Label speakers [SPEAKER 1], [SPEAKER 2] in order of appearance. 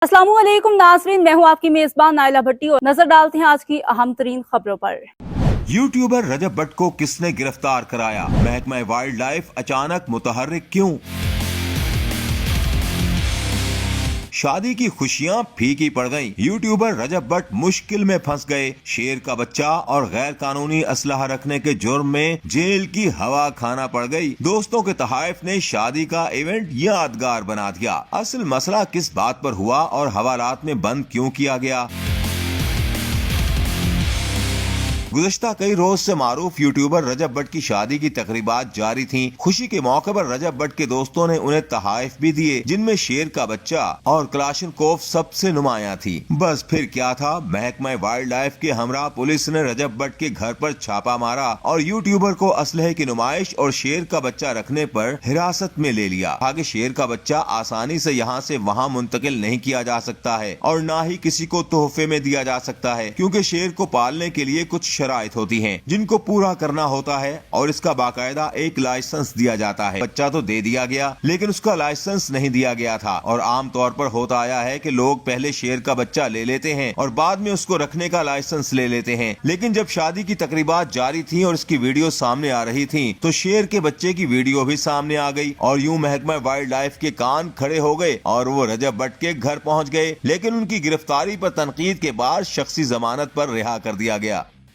[SPEAKER 1] अस्सलाम वालेकुम नाज़रीन, मैं हूँ आपकी मेजबान नाइला भट्टी और नजर डालते हैं आज की अहम तरीन खबरों पर।
[SPEAKER 2] यूट्यूबर रजब भट्ट को किसने गिरफ्तार कराया? महकमा वाइल्ड लाइफ अचानक मुतहर्रिक क्यों? शादी की खुशियां फीकी पड़ गईं। यूट्यूबर रजब भट्ट मुश्किल में फंस गए। शेर का बच्चा और गैर कानूनी असलहा रखने के जुर्म में जेल की हवा खाना पड़ गई। दोस्तों के तहाइफ ने शादी का इवेंट यादगार बना दिया। असल मसला किस बात पर हुआ और हवालात में बंद क्यों किया गया? गुज़श्ता कई रोज से मारूफ यूट्यूबर रजब भट्ट की शादी की तकरीबात जारी थीं। खुशी के मौके पर रजब भट्ट के दोस्तों ने उन्हें तहाइफ भी दिए, जिनमें शेर का बच्चा और क्लाशनकोफ सबसे नुमाया थी। बस फिर क्या था, महकमा वाइल्ड लाइफ के हमरा पुलिस ने रजब भट्ट के घर पर छापा मारा और यूट्यूबर को असलहे की नुमाइश और शेर का बच्चा रखने पर हिरासत में ले लिया। आगे शेर का बच्चा आसानी से यहाँ से वहाँ मुंतकिल नहीं किया जा सकता है और न ही किसी को तोहफे में दिया जा सकता है, क्योंकि शेर को पालने के लिए कुछ शराइत होती हैं जिनको पूरा करना होता है और इसका बाकायदा एक लाइसेंस दिया जाता है। बच्चा तो दे दिया गया लेकिन उसका लाइसेंस नहीं दिया गया था और आम तौर पर होता आया है कि लोग पहले शेर का बच्चा ले लेते हैं और बाद में उसको रखने का लाइसेंस ले लेते हैं। लेकिन जब शादी की तकरीबात जारी थी और इसकी वीडियो सामने आ रही थी तो शेर के बच्चे की वीडियो भी सामने आ गई और यूं महकमा वाइल्ड लाइफ के कान खड़े हो गए और वो रजब भट्ट के घर पहुंच गए। लेकिन उनकी गिरफ्तारी पर तनकीद के बाद शख्सी जमानत पर रिहा कर दिया गया।